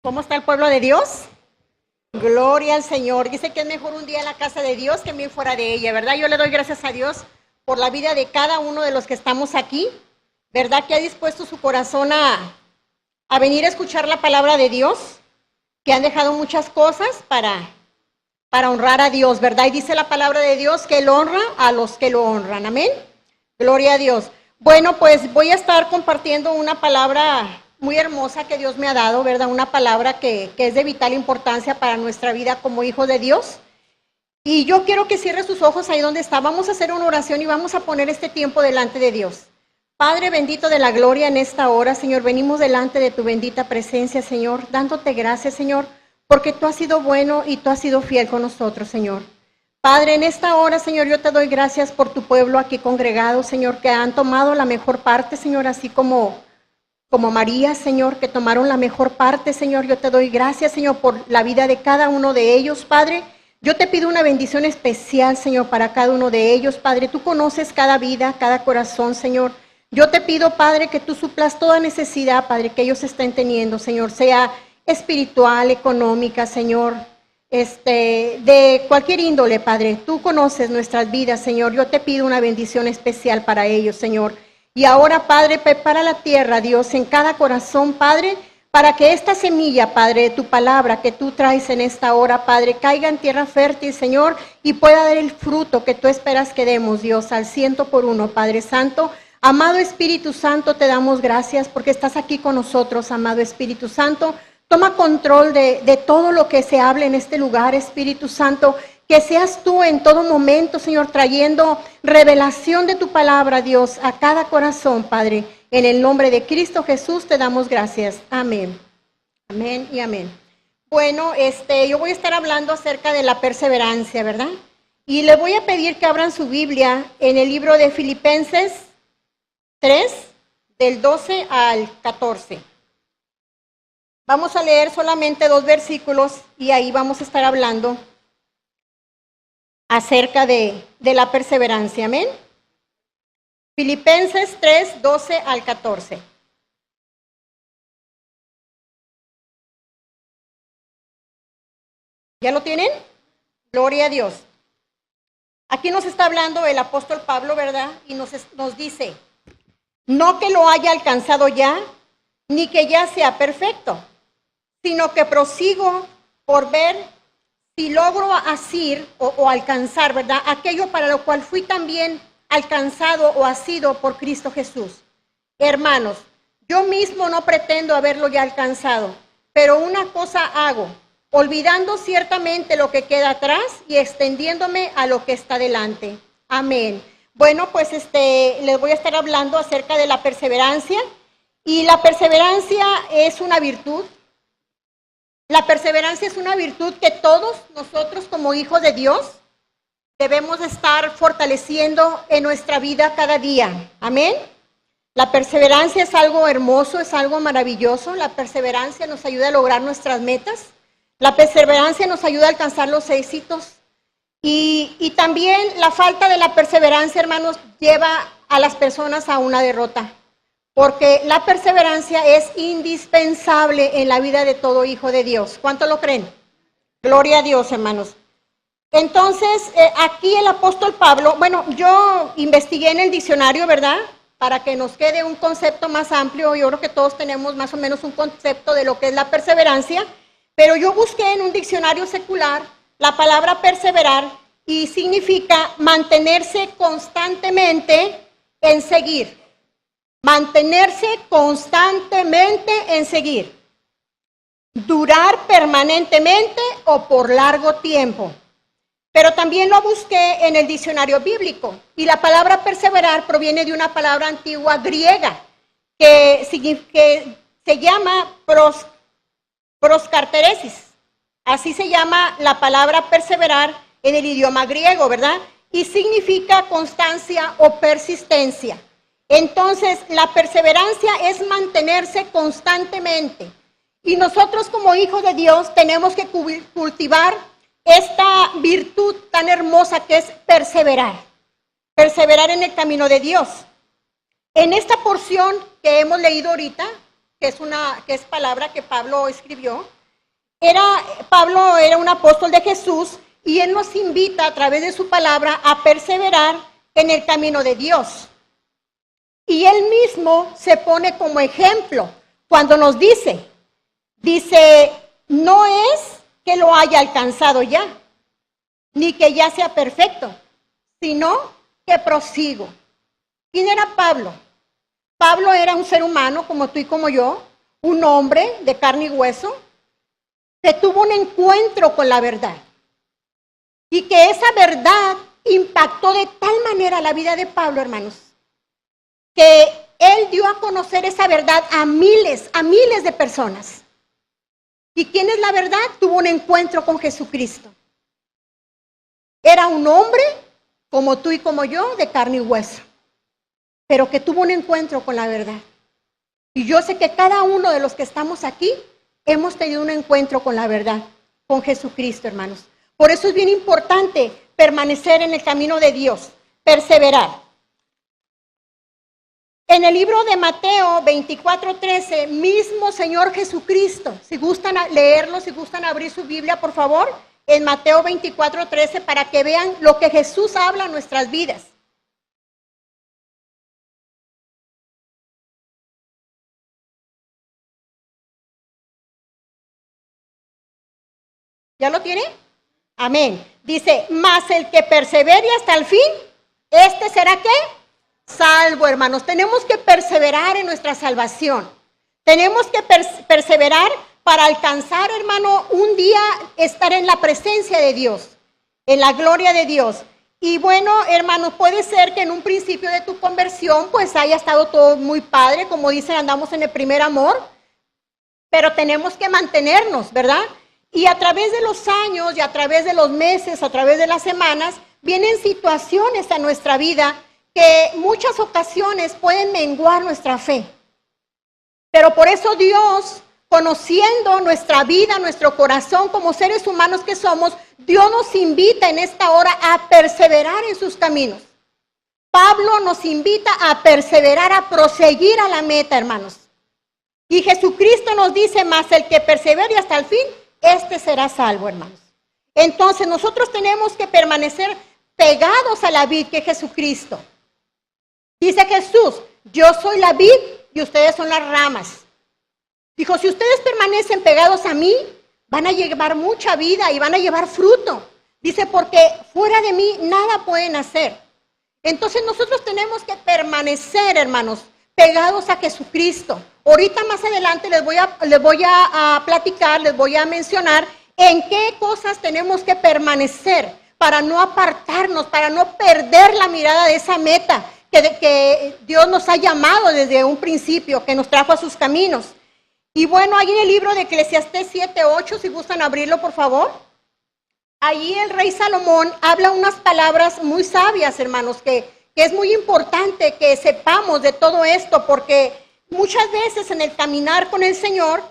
¿Cómo está el pueblo de Dios? Gloria al Señor. Dice que es mejor un día en la casa de Dios que mil fuera de ella, ¿verdad? Yo le doy gracias a Dios por la vida de cada uno de los que estamos aquí, ¿verdad? Que ha dispuesto su corazón a venir a escuchar la palabra de Dios, que han dejado muchas cosas para honrar a Dios, ¿verdad? Y dice la palabra de Dios que Él honra a los que lo honran, amén. Gloria a Dios. Bueno, pues voy a estar compartiendo una palabra muy hermosa que Dios me ha dado, ¿verdad? Una palabra que es de vital importancia para nuestra vida como hijos de Dios. Y yo quiero que cierre sus ojos ahí donde está. Vamos a hacer una oración y vamos a poner este tiempo delante de Dios. Padre bendito de la gloria, en esta hora, Señor, venimos delante de tu bendita presencia, Señor, dándote gracias, Señor, porque tú has sido bueno y tú has sido fiel con nosotros, Señor. Padre, en esta hora, Señor, yo te doy gracias por tu pueblo aquí congregado, Señor, que han tomado la mejor parte, Señor, así como María, Señor, que tomaron la mejor parte, Señor. Yo te doy gracias, Señor, por la vida de cada uno de ellos, Padre. Yo te pido una bendición especial, Señor, para cada uno de ellos, Padre. Tú conoces cada vida, cada corazón, Señor. Yo te pido, Padre, que tú suplas toda necesidad, Padre, que ellos estén teniendo, Señor, sea espiritual, económica, Señor, de cualquier índole, Padre. Tú conoces nuestras vidas, Señor. Yo te pido una bendición especial para ellos, Señor. Y ahora, Padre, prepara la tierra, Dios, en cada corazón, Padre, para que esta semilla, Padre, de tu palabra que tú traes en esta hora, Padre, caiga en tierra fértil, Señor, y pueda dar el fruto que tú esperas que demos, Dios, al 100%, Padre Santo. Amado Espíritu Santo, te damos gracias porque estás aquí con nosotros, amado Espíritu Santo. Toma control de todo lo que se hable en este lugar, Espíritu Santo. Que seas tú en todo momento, Señor, trayendo revelación de tu palabra, Dios, a cada corazón, Padre. En el nombre de Cristo Jesús te damos gracias. Amén. Amén y amén. Bueno, yo voy a estar hablando acerca de la perseverancia, ¿verdad? Y le voy a pedir que abran su Biblia en el libro de Filipenses 3, del 12 al 14. Vamos a leer solamente 2 versículos y ahí vamos a estar hablando acerca de la perseverancia, amén. Filipenses 3, 12 al 14. ¿Ya lo tienen? Gloria a Dios. Aquí nos está hablando el apóstol Pablo, ¿verdad? Y nos dice, no que lo haya alcanzado ya, ni que ya sea perfecto, sino que prosigo por ver si logro asir o alcanzar, ¿verdad? Aquello para lo cual fui también alcanzado o asido por Cristo Jesús. Hermanos, yo mismo no pretendo haberlo ya alcanzado, pero una cosa hago, olvidando ciertamente lo que queda atrás y extendiéndome a lo que está delante. Amén. Bueno, pues les voy a estar hablando acerca de la perseverancia. Y la perseverancia es una virtud. La perseverancia es una virtud que todos nosotros como hijos de Dios debemos estar fortaleciendo en nuestra vida cada día. Amén. La perseverancia es algo hermoso, es algo maravilloso. La perseverancia nos ayuda a lograr nuestras metas. La perseverancia nos ayuda a alcanzar los éxitos. Y también la falta de la perseverancia, hermanos, lleva a las personas a una derrota. Porque la perseverancia es indispensable en la vida de todo hijo de Dios. ¿Cuánto lo creen? Gloria a Dios, hermanos. Entonces, aquí el apóstol Pablo, bueno, yo investigué en el diccionario, ¿verdad? Para que nos quede un concepto más amplio. Yo creo que todos tenemos más o menos un concepto de lo que es la perseverancia. Pero yo busqué en un diccionario secular la palabra perseverar y significa mantenerse constantemente en seguir. Mantenerse constantemente en seguir. Durar permanentemente o por largo tiempo. Pero también lo busqué en el diccionario bíblico. Y la palabra perseverar proviene de una palabra antigua griega que se llama proskarteresis. Así se llama la palabra perseverar en el idioma griego, ¿verdad? Y significa constancia o persistencia. Entonces, la perseverancia es mantenerse constantemente. Y nosotros como hijos de Dios tenemos que cultivar esta virtud tan hermosa que es perseverar. Perseverar en el camino de Dios. En esta porción que hemos leído ahorita, que es palabra que Pablo escribió. Pablo era un apóstol de Jesús y él nos invita a través de su palabra a perseverar en el camino de Dios. Y él mismo se pone como ejemplo cuando nos dice, no es que lo haya alcanzado ya, ni que ya sea perfecto, sino que prosigo. ¿Quién era Pablo? Pablo era un ser humano como tú y como yo, un hombre de carne y hueso, que tuvo un encuentro con la verdad. Y que esa verdad impactó de tal manera la vida de Pablo, hermanos, que él dio a conocer esa verdad a miles de personas. ¿Y quién es la verdad? Tuvo un encuentro con Jesucristo. Era un hombre como tú y como yo, de carne y hueso, pero que tuvo un encuentro con la verdad. Y yo sé que cada uno de los que estamos aquí hemos tenido un encuentro con la verdad, con Jesucristo, hermanos. Por eso es bien importante permanecer en el camino de Dios, perseverar. En el libro de Mateo 24:13, mismo Señor Jesucristo, si gustan leerlo, si gustan abrir su Biblia, por favor, en Mateo 24:13, para que vean lo que Jesús habla en nuestras vidas. ¿Ya lo tiene? Amén. Dice, mas el que persevere hasta el fin, este será ¿qué? Salvo, hermanos. Tenemos que perseverar en nuestra salvación. Tenemos que perseverar para alcanzar, hermano, un día estar en la presencia de Dios, en la gloria de Dios. Y bueno, hermanos, puede ser que en un principio de tu conversión, pues haya estado todo muy padre, como dicen, andamos en el primer amor, pero tenemos que mantenernos, ¿verdad? Y a través de los años y a través de los meses, a través de las semanas, vienen situaciones a nuestra vida que muchas ocasiones pueden menguar nuestra fe. Pero por eso Dios, conociendo nuestra vida, nuestro corazón como seres humanos que somos, Dios nos invita en esta hora a perseverar en sus caminos. Pablo nos invita a perseverar, a proseguir a la meta, hermanos. Y Jesucristo nos dice, más el que persevere hasta el fin, este será salvo, hermanos. Entonces nosotros tenemos que permanecer pegados a la vid que es Jesucristo. Dice Jesús, yo soy la vid y ustedes son las ramas. Dijo, si ustedes permanecen pegados a mí, van a llevar mucha vida y van a llevar fruto. Dice, porque fuera de mí nada pueden hacer. Entonces nosotros tenemos que permanecer, hermanos, pegados a Jesucristo. Ahorita más adelante les voy a platicar, les voy a mencionar en qué cosas tenemos que permanecer para no apartarnos, para no perder la mirada de esa meta que Dios nos ha llamado desde un principio, que nos trajo a sus caminos. Y bueno, ahí en el libro de Eclesiastés 7:8, si gustan abrirlo, por favor. Ahí el rey Salomón habla unas palabras muy sabias, hermanos, que es muy importante que sepamos de todo esto, porque muchas veces en el caminar con el Señor,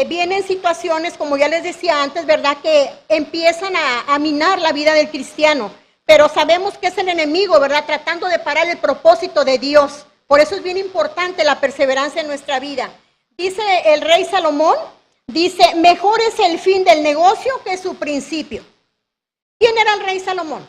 vienen situaciones, como ya les decía antes, ¿verdad?, que empiezan a minar la vida del cristiano. Pero sabemos que es el enemigo, ¿verdad?, tratando de parar el propósito de Dios. Por eso es bien importante la perseverancia en nuestra vida. Dice el rey Salomón, dice, mejor es el fin del negocio que su principio. ¿Quién era el rey Salomón?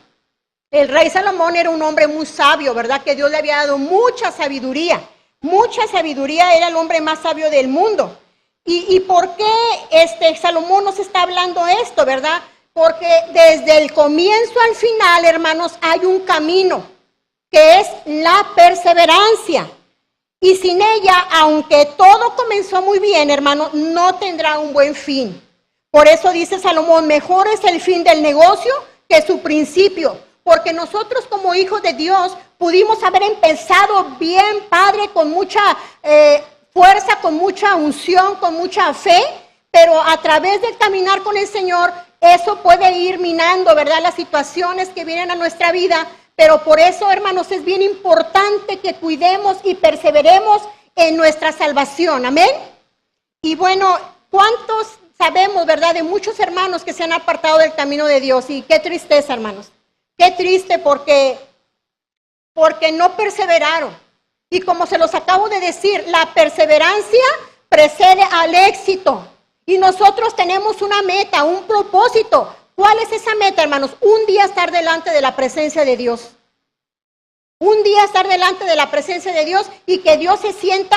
El rey Salomón era un hombre muy sabio, ¿verdad?, que Dios le había dado mucha sabiduría. Mucha sabiduría, era el hombre más sabio del mundo. ¿Y por qué Salomón nos está hablando esto, verdad? Porque desde el comienzo al final, hermanos, hay un camino, que es la perseverancia. Y sin ella, aunque todo comenzó muy bien, hermano, no tendrá un buen fin. Por eso dice Salomón, mejor es el fin del negocio que su principio. Porque nosotros como hijos de Dios pudimos haber empezado bien, Padre, con mucha fuerza, con mucha unción, con mucha fe, pero a través del caminar con el Señor, eso puede ir minando, ¿verdad?, las situaciones que vienen a nuestra vida. Pero por eso, hermanos, es bien importante que cuidemos y perseveremos en nuestra salvación. Amén. Y bueno, ¿cuántos sabemos, verdad, de muchos hermanos que se han apartado del camino de Dios? Y qué tristeza, hermanos. Qué triste porque no perseveraron. Y como se los acabo de decir, la perseverancia precede al éxito. Y nosotros tenemos una meta, un propósito. ¿Cuál es esa meta, hermanos? Un día estar delante de la presencia de Dios. Un día estar delante de la presencia de Dios y que Dios se sienta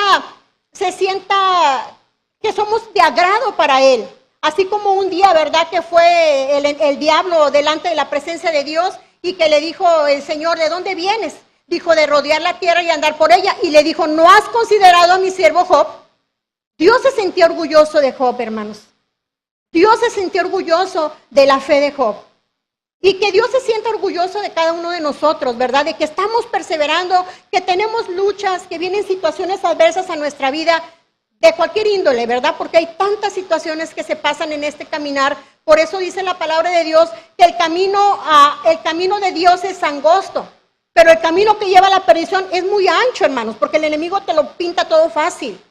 que somos de agrado para Él. Así como un día, ¿verdad? Que fue el diablo delante de la presencia de Dios y que le dijo el Señor, ¿de dónde vienes? Dijo, de rodear la tierra y andar por ella. Y le dijo, ¿no has considerado a mi siervo Job? Dios se sentía orgulloso de Job, hermanos. Dios se sintió orgulloso de la fe de Job. Y que Dios se sienta orgulloso de cada uno de nosotros, ¿verdad? De que estamos perseverando, que tenemos luchas, que vienen situaciones adversas a nuestra vida, de cualquier índole, ¿verdad? Porque hay tantas situaciones que se pasan en este caminar. Por eso dice la palabra de Dios que el camino de Dios es angosto, pero el camino que lleva a la perdición es muy ancho, hermanos, porque el enemigo te lo pinta todo fácil.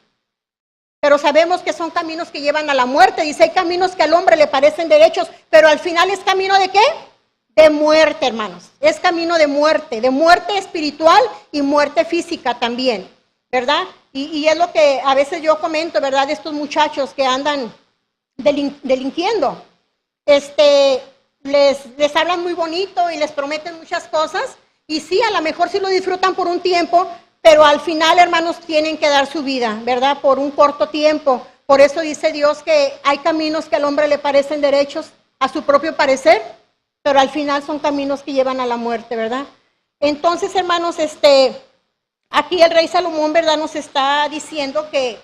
Pero sabemos que son caminos que llevan a la muerte. Dice, hay caminos que al hombre le parecen derechos, pero al final es camino ¿de qué? De muerte, hermanos. Es camino de muerte espiritual y muerte física también, ¿verdad? Y es lo que a veces yo comento, ¿verdad? De estos muchachos que andan delinquiendo. Les hablan muy bonito y les prometen muchas cosas. Y sí, a lo mejor sí lo disfrutan por un tiempo, pero al final, hermanos, tienen que dar su vida, ¿verdad? Por un corto tiempo. Por eso dice Dios que hay caminos que al hombre le parecen derechos a su propio parecer, pero al final son caminos que llevan a la muerte, ¿verdad? Entonces, hermanos, aquí el rey Salomón, ¿verdad? Nos está diciendo que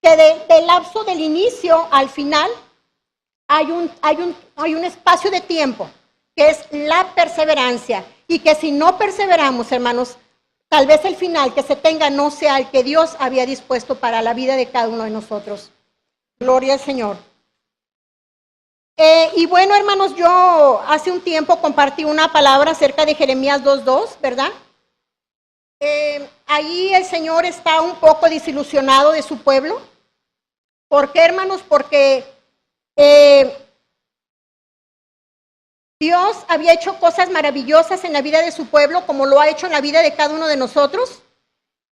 del lapso del inicio al final hay un espacio de tiempo que es la perseverancia, y que si no perseveramos, hermanos, tal vez el final que se tenga no sea el que Dios había dispuesto para la vida de cada uno de nosotros. Gloria al Señor. Y bueno, hermanos, yo hace un tiempo compartí una palabra acerca de Jeremías 2:2, ¿verdad? Ahí el Señor está un poco desilusionado de su pueblo. ¿Por qué, hermanos? Porque Dios había hecho cosas maravillosas en la vida de su pueblo, como lo ha hecho en la vida de cada uno de nosotros.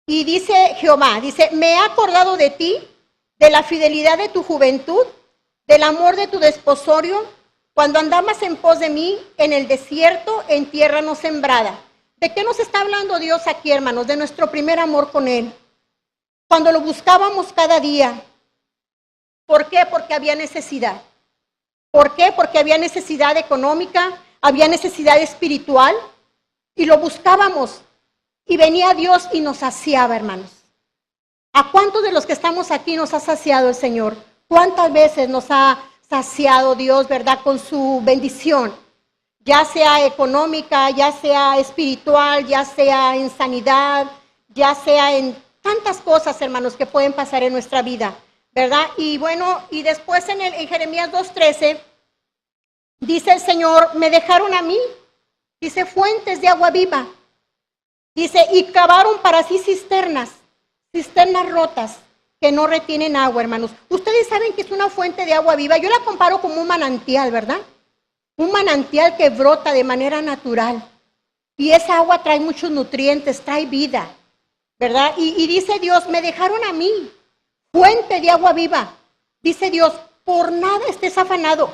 Y dice Jehová, dice, me he acordado de ti, de la fidelidad de tu juventud, del amor de tu desposorio, cuando andabas en pos de mí en el desierto, en tierra no sembrada. ¿De qué nos está hablando Dios aquí, hermanos? De nuestro primer amor con Él. Cuando lo buscábamos cada día. ¿Por qué? Porque había necesidad. ¿Por qué? Porque había necesidad económica, había necesidad espiritual, y lo buscábamos. Y venía Dios y nos saciaba, hermanos. ¿A cuántos de los que estamos aquí nos ha saciado el Señor? ¿Cuántas veces nos ha saciado Dios, verdad, con su bendición? Ya sea económica, ya sea espiritual, ya sea en sanidad, ya sea en tantas cosas, hermanos, que pueden pasar en nuestra vida, ¿verdad? Y bueno, y después en Jeremías 2:13, dice el Señor, me dejaron a mí, dice, fuentes de agua viva. Dice, y cavaron para sí cisternas rotas, que no retienen agua, hermanos. Ustedes saben que es una fuente de agua viva. Yo la comparo como un manantial, ¿verdad? Un manantial que brota de manera natural. Y esa agua trae muchos nutrientes, trae vida, ¿verdad? Y dice Dios, me dejaron a mí, fuente de agua viva. Dice Dios, por nada estés afanado.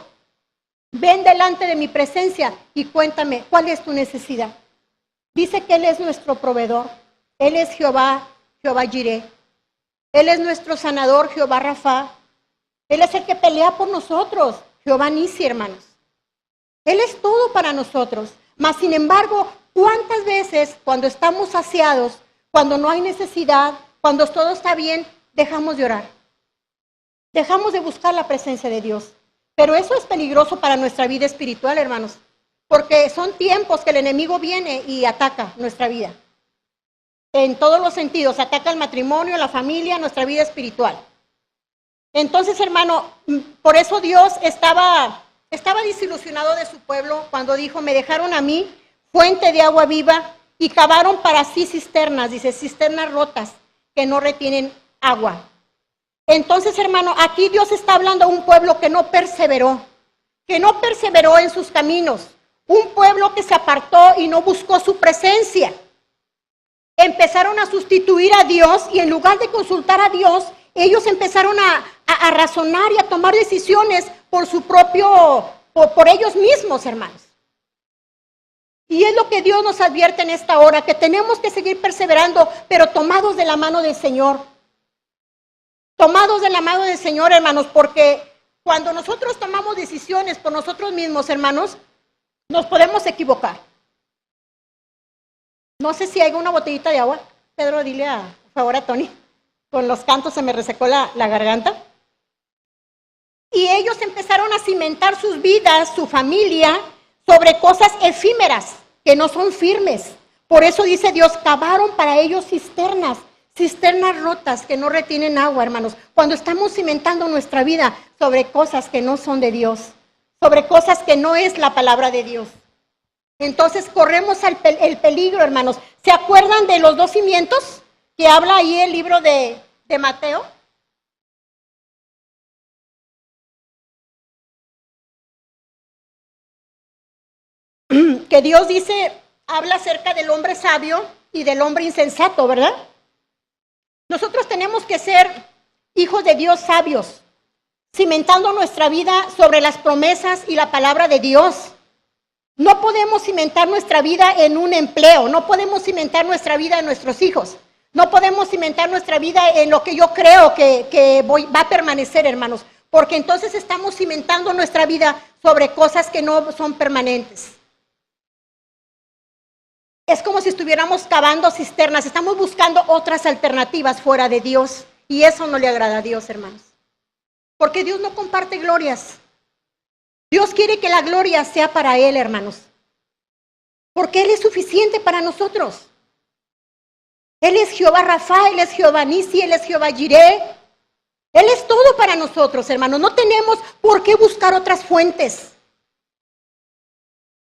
Ven delante de mi presencia y cuéntame, ¿cuál es tu necesidad? Dice que Él es nuestro proveedor. Él es Jehová Jireh. Él es nuestro sanador, Jehová Rafa. Él es el que pelea por nosotros, Jehová Nisi, hermanos. Él es todo para nosotros. Mas, sin embargo, ¿cuántas veces cuando estamos saciados, cuando no hay necesidad, cuando todo está bien, dejamos de orar? Dejamos de buscar la presencia de Dios. Pero eso es peligroso para nuestra vida espiritual, hermanos. Porque son tiempos que el enemigo viene y ataca nuestra vida. En todos los sentidos, ataca el matrimonio, la familia, nuestra vida espiritual. Entonces, hermano, por eso Dios estaba desilusionado de su pueblo cuando dijo, me dejaron a mí fuente de agua viva y cavaron para sí cisternas, dice, cisternas rotas que no retienen agua. Entonces, hermano, aquí Dios está hablando a un pueblo que no perseveró en sus caminos, un pueblo que se apartó y no buscó su presencia. empezaron a sustituir a Dios y en lugar de consultar a Dios, ellos empezaron a razonar y a tomar decisiones por su propio, por ellos mismos, hermanos. Y es lo que Dios nos advierte en esta hora, que tenemos que seguir perseverando, pero tomados de la mano del Señor. Tomados de la mano del Señor, hermanos, porque cuando nosotros tomamos decisiones por nosotros mismos, hermanos, nos podemos equivocar. No sé si hay una botellita de agua. Pedro, dile por favor a Tony. Con los cantos se me resecó la garganta. Y ellos empezaron a cimentar sus vidas, su familia, sobre cosas efímeras, que no son firmes. Por eso dice Dios, cavaron para ellos cisternas rotas que no retienen agua, hermanos. Cuando estamos cimentando nuestra vida sobre cosas que no son de Dios, sobre cosas que no es la palabra de Dios. Entonces corremos el peligro, hermanos. ¿Se acuerdan de los 2 cimientos que habla ahí el libro de Mateo? Que Dios dice, habla acerca del hombre sabio y del hombre insensato, ¿verdad? Nosotros tenemos que ser hijos de Dios sabios, cimentando nuestra vida sobre las promesas y la palabra de Dios. No podemos cimentar nuestra vida en un empleo, no podemos cimentar nuestra vida en nuestros hijos, no podemos cimentar nuestra vida en lo que yo creo que va a permanecer, hermanos, porque entonces estamos cimentando nuestra vida sobre cosas que no son permanentes. Es como si estuviéramos cavando cisternas, estamos buscando otras alternativas fuera de Dios y eso no le agrada a Dios, hermanos. Porque Dios no comparte glorias. Dios quiere que la gloria sea para Él, hermanos. Porque Él es suficiente para nosotros. Él es Jehová Rafa, Él es Jehová Nisi, Él es Jehová Jireh. Él es todo para nosotros, hermanos. No tenemos por qué buscar otras fuentes.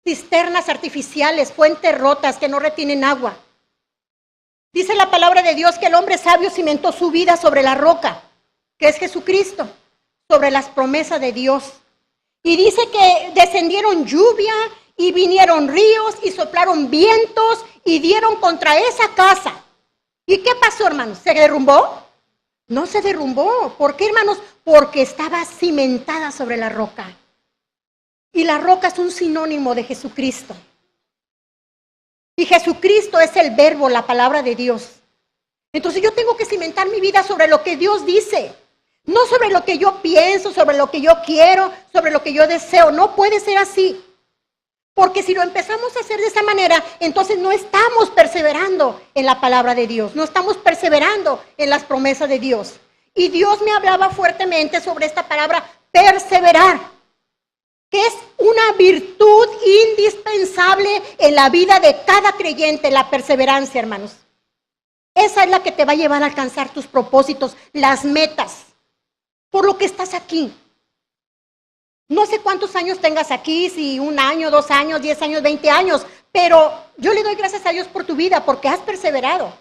Cisternas artificiales, fuentes rotas que no retienen agua. Dice la palabra de Dios que el hombre sabio cimentó su vida sobre la roca, que es Jesucristo, sobre las promesas de Dios. Y dice que descendieron lluvia y vinieron ríos y soplaron vientos y dieron contra esa casa. ¿Y qué pasó, hermanos? ¿Se derrumbó? No se derrumbó. ¿Por qué, hermanos? Porque estaba cimentada sobre la roca. Y la roca es un sinónimo de Jesucristo. Y Jesucristo es el verbo, la palabra de Dios. Entonces yo tengo que cimentar mi vida sobre lo que Dios dice. No sobre lo que yo pienso, sobre lo que yo quiero, sobre lo que yo deseo. No puede ser así. Porque si lo empezamos a hacer de esa manera, entonces no estamos perseverando en la palabra de Dios. No estamos perseverando en las promesas de Dios. Y Dios me hablaba fuertemente sobre esta palabra, perseverar, que es una virtud indispensable en la vida de cada creyente, la perseverancia, hermanos. Esa es la que te va a llevar a alcanzar tus propósitos, las metas, por lo que estás aquí. No sé cuántos años tengas aquí, si 1 año, 2 años, 10 años, 20 años, pero yo le doy gracias a Dios por tu vida, porque has perseverado.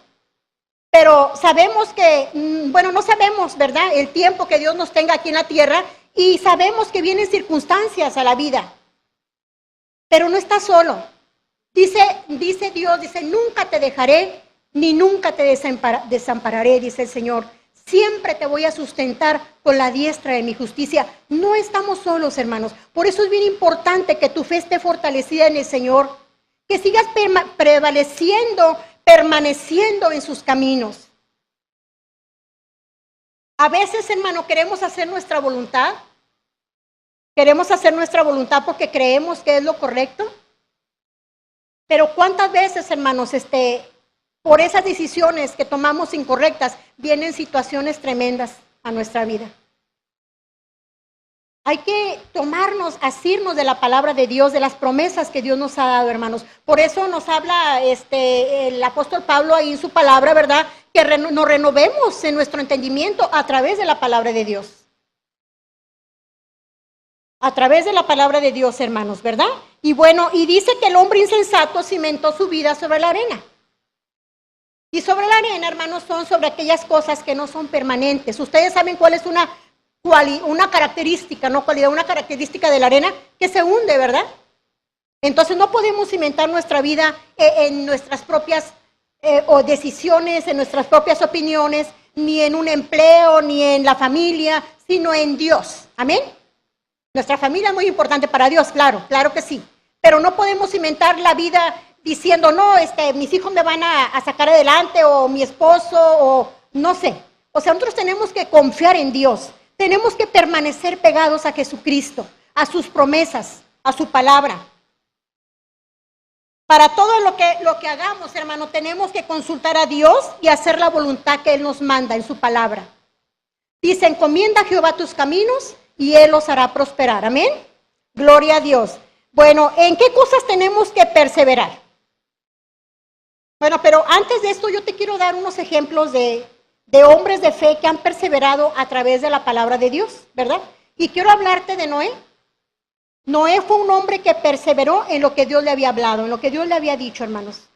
Pero sabemos que, no sabemos, ¿verdad?, el tiempo que Dios nos tenga aquí en la tierra, y sabemos que vienen circunstancias a la vida. Pero no estás solo. Dice Dios, nunca te dejaré, ni nunca te desampararé, dice el Señor. Siempre te voy a sustentar con la diestra de mi justicia. No estamos solos, hermanos. Por eso es bien importante que tu fe esté fortalecida en el Señor. Que sigas permaneciendo en sus caminos. A veces, hermano, queremos hacer nuestra voluntad. Queremos hacer nuestra voluntad porque creemos que es lo correcto. Pero ¿cuántas veces, hermanos, por esas decisiones que tomamos incorrectas, vienen situaciones tremendas a nuestra vida? Hay que asirnos de la palabra de Dios, de las promesas que Dios nos ha dado, hermanos. Por eso nos habla el apóstol Pablo ahí en su palabra, ¿verdad?, que nos renovemos en nuestro entendimiento a través de la palabra de Dios. A través de la palabra de Dios, hermanos, ¿verdad? Y dice que el hombre insensato cimentó su vida sobre la arena. Y sobre la arena, hermanos, son sobre aquellas cosas que no son permanentes. Ustedes saben cuál es una característica, no cualidad, una característica de la arena, que se hunde, ¿verdad? Entonces no podemos cimentar nuestra vida en nuestras propias o decisiones, en nuestras propias opiniones, ni en un empleo, ni en la familia, sino en Dios. Amén. Nuestra familia es muy importante para Dios, claro, claro que sí. Pero no podemos inventar la vida diciendo, no, mis hijos me van a sacar adelante, o mi esposo, o no sé. O sea, nosotros tenemos que confiar en Dios. Tenemos que permanecer pegados a Jesucristo, a sus promesas, a su palabra. Para todo lo que hagamos, hermano, tenemos que consultar a Dios y hacer la voluntad que Él nos manda en su palabra. Dice, encomienda a Jehová tus caminos y Él los hará prosperar. Amén. Gloria a Dios. Bueno, ¿en qué cosas tenemos que perseverar? Bueno, pero antes de esto yo te quiero dar unos ejemplos de hombres de fe que han perseverado a través de la palabra de Dios, ¿verdad? Y quiero hablarte de Noé. Noé fue un hombre que perseveró en lo que Dios le había hablado, en lo que Dios le había dicho, hermanos.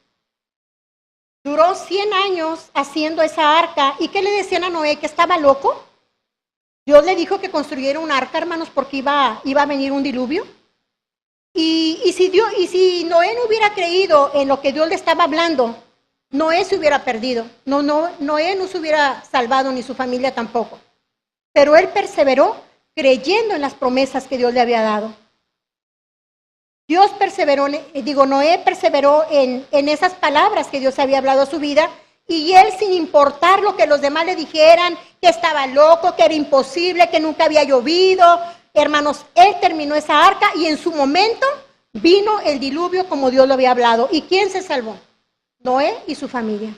Duró 100 años haciendo esa arca. ¿Y qué le decían a Noé? ¿Que estaba loco? Dios le dijo que construyera un arca, hermanos, porque iba a venir un diluvio. Y si Noé no hubiera creído en lo que Dios le estaba hablando, Noé se hubiera perdido. Noé no se hubiera salvado, ni su familia tampoco. Pero él perseveró creyendo en las promesas que Dios le había dado. Noé perseveró en esas palabras que Dios había hablado a su vida, y él, sin importar lo que los demás le dijeran, que estaba loco, que era imposible, que nunca había llovido, hermanos, él terminó esa arca y en su momento vino el diluvio como Dios lo había hablado. ¿Y quién se salvó? Noé y su familia.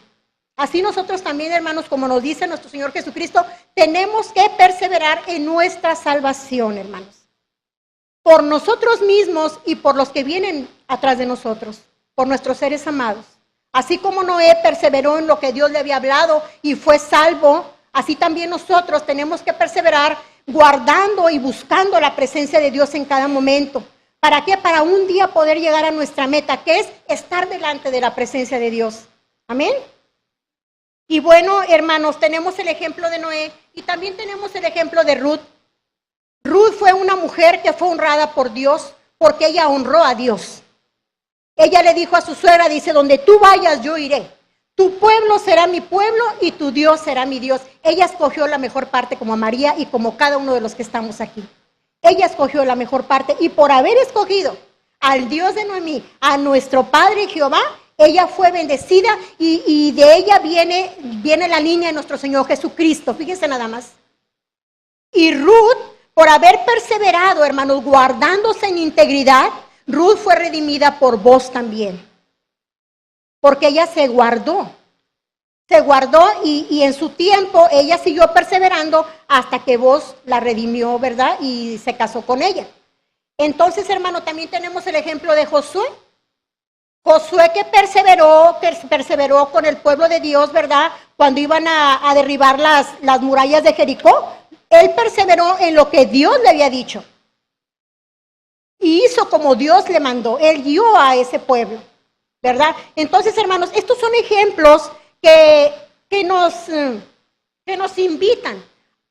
Así nosotros también, hermanos, como nos dice nuestro Señor Jesucristo, tenemos que perseverar en nuestra salvación, hermanos. Por nosotros mismos y por los que vienen atrás de nosotros, por nuestros seres amados. Así como Noé perseveró en lo que Dios le había hablado y fue salvo, así también nosotros tenemos que perseverar guardando y buscando la presencia de Dios en cada momento. ¿Para qué? Para un día poder llegar a nuestra meta, que es estar delante de la presencia de Dios. Amén. Y bueno, hermanos, tenemos el ejemplo de Noé y también tenemos el ejemplo de Ruth. Ruth fue una mujer que fue honrada por Dios porque ella honró a Dios. Ella le dijo a su suegra, dice, donde tú vayas yo iré. Tu pueblo será mi pueblo y tu Dios será mi Dios. Ella escogió la mejor parte como María y como cada uno de los que estamos aquí. Ella escogió la mejor parte y por haber escogido al Dios de Noemí, a nuestro Padre Jehová, ella fue bendecida y de ella viene la línea de nuestro Señor Jesucristo. Fíjense nada más. Y Ruth, por haber perseverado, hermanos, guardándose en integridad, Ruth fue redimida por vos también. Porque ella se guardó y en su tiempo ella siguió perseverando hasta que vos la redimió, ¿verdad? Y se casó con ella. Entonces, hermano, también tenemos el ejemplo de Josué. Josué que perseveró con el pueblo de Dios, ¿verdad? Cuando iban a derribar las murallas de Jericó. Él perseveró en lo que Dios le había dicho. Y hizo como Dios le mandó. Él guió a ese pueblo, ¿verdad? Entonces, hermanos, estos son ejemplos que nos invitan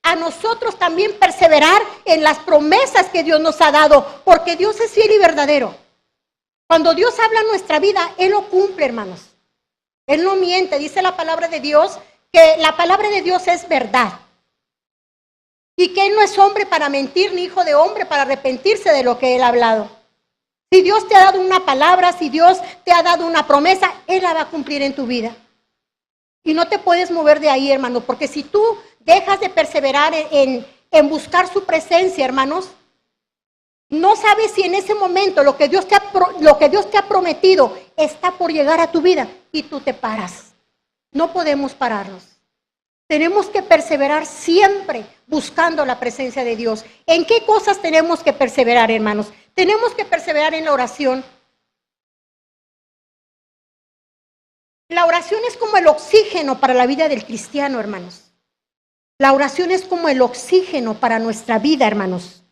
a nosotros también perseverar en las promesas que Dios nos ha dado, porque Dios es fiel y verdadero. Cuando Dios habla en nuestra vida, Él lo cumple, hermanos. Él no miente. Dice la palabra de Dios que la palabra de Dios es verdad. Y que Él no es hombre para mentir, ni hijo de hombre para arrepentirse de lo que Él ha hablado. Si Dios te ha dado una palabra, si Dios te ha dado una promesa, Él la va a cumplir en tu vida. Y no te puedes mover de ahí, hermano, porque si tú dejas de perseverar en buscar su presencia, hermanos, no sabes si en ese momento lo que Dios te ha prometido está por llegar a tu vida y tú te paras. No podemos pararnos. Tenemos que perseverar siempre buscando la presencia de Dios. ¿En qué cosas tenemos que perseverar, hermanos? Tenemos que perseverar en la oración. La oración es como el oxígeno para la vida del cristiano, hermanos. La oración es como el oxígeno para nuestra vida, hermanos.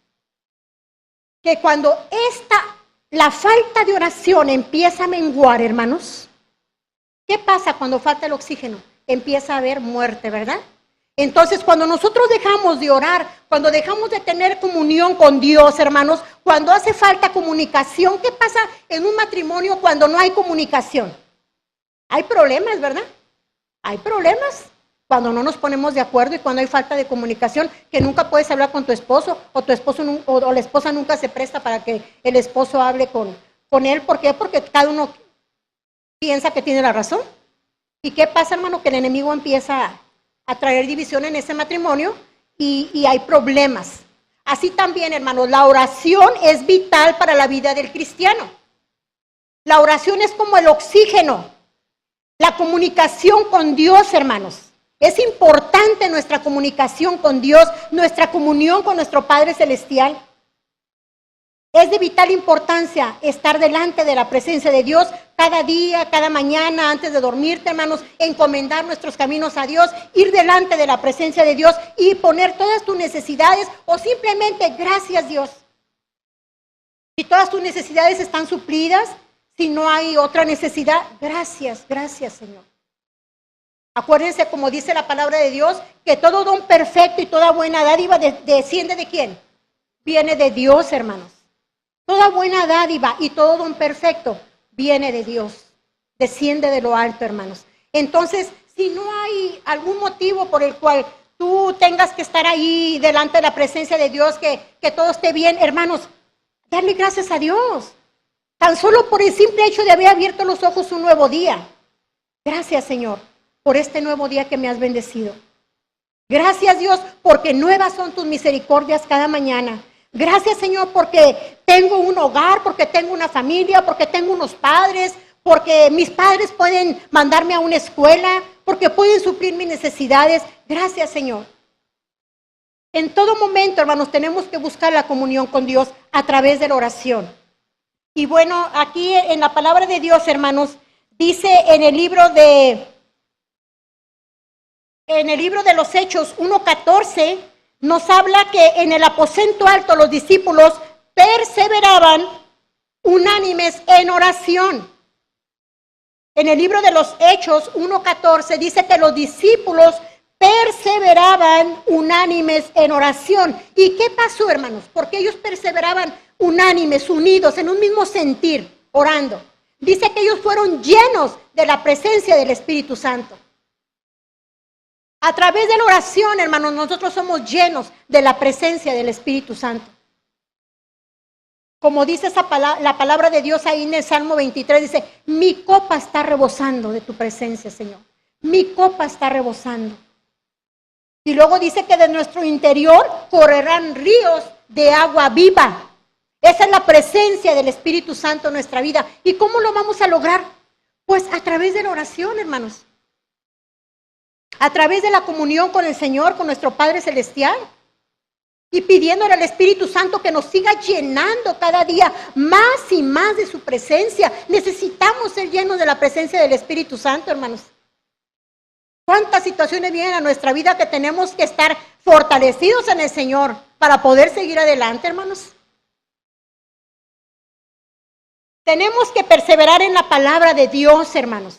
Que cuando la falta de oración empieza a menguar, hermanos, ¿qué pasa cuando falta el oxígeno? Empieza a haber muerte, ¿verdad? Entonces, cuando nosotros dejamos de orar, cuando dejamos de tener comunión con Dios, hermanos, cuando hace falta comunicación, ¿qué pasa en un matrimonio cuando no hay comunicación? Hay problemas, ¿verdad? Hay problemas cuando no nos ponemos de acuerdo y cuando hay falta de comunicación, que nunca puedes hablar con tu esposo o tu esposo o la esposa nunca se presta para que el esposo hable con él. ¿Por qué? Porque cada uno piensa que tiene la razón. ¿Y qué pasa, hermano? Que el enemigo empieza a traer división en ese matrimonio y hay problemas. Así también, hermanos, la oración es vital para la vida del cristiano. La oración es como el oxígeno. La comunicación con Dios, hermanos. Es importante nuestra comunicación con Dios, nuestra comunión con nuestro Padre Celestial. Es de vital importancia estar delante de la presencia de Dios cada día, cada mañana, antes de dormirte, hermanos, encomendar nuestros caminos a Dios, ir delante de la presencia de Dios y poner todas tus necesidades o simplemente gracias Dios. Si todas tus necesidades están suplidas, si no hay otra necesidad, gracias, gracias Señor. Acuérdense, como dice la palabra de Dios, que todo don perfecto y toda buena dádiva desciende ¿de quién? Viene de Dios, hermanos. Toda buena dádiva y todo don perfecto viene de Dios. Desciende de lo alto, hermanos. Entonces, si no hay algún motivo por el cual tú tengas que estar ahí delante de la presencia de Dios, que todo esté bien, hermanos, darle gracias a Dios. Tan solo por el simple hecho de haber abierto los ojos un nuevo día. Gracias, Señor, por este nuevo día que me has bendecido. Gracias, Dios, porque nuevas son tus misericordias cada mañana. Gracias, Señor, porque tengo un hogar, porque tengo una familia, porque tengo unos padres, porque mis padres pueden mandarme a una escuela, porque pueden suplir mis necesidades. Gracias, Señor. En todo momento, hermanos, tenemos que buscar la comunión con Dios a través de la oración. Y bueno, aquí en la palabra de Dios, hermanos, dice en el libro de los Hechos 1:14, nos habla que en el aposento alto los discípulos perseveraban unánimes en oración. En el libro de los Hechos 1:14 dice que los discípulos perseveraban unánimes en oración. ¿Y qué pasó, hermanos? Porque ellos perseveraban unánimes, unidos, en un mismo sentir, orando. Dice que ellos fueron llenos de la presencia del Espíritu Santo. A través de la oración, hermanos, nosotros somos llenos de la presencia del Espíritu Santo. Como dice la palabra de Dios ahí en el Salmo 23, dice, mi copa está rebosando de tu presencia, Señor. Mi copa está rebosando. Y luego dice que de nuestro interior correrán ríos de agua viva. Esa es la presencia del Espíritu Santo en nuestra vida. ¿Y cómo lo vamos a lograr? Pues a través de la oración, hermanos. A través de la comunión con el Señor, con nuestro Padre Celestial. Y pidiéndole al Espíritu Santo que nos siga llenando cada día más y más de su presencia. Necesitamos ser llenos de la presencia del Espíritu Santo, hermanos. ¿Cuántas situaciones vienen a nuestra vida que tenemos que estar fortalecidos en el Señor para poder seguir adelante, hermanos? Tenemos que perseverar en la palabra de Dios, hermanos.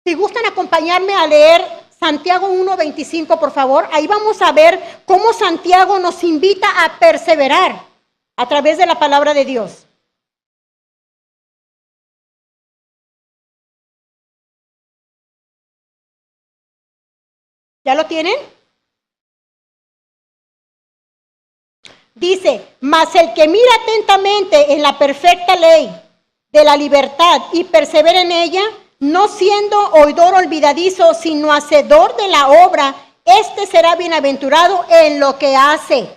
Si gustan acompañarme a leer Santiago 1:25, por favor. Ahí vamos a ver cómo Santiago nos invita a perseverar a través de la palabra de Dios. ¿Ya lo tienen? Dice, mas el que mira atentamente en la perfecta ley de la libertad y persevera en ella, no siendo oidor olvidadizo, sino hacedor de la obra, este será bienaventurado en lo que hace.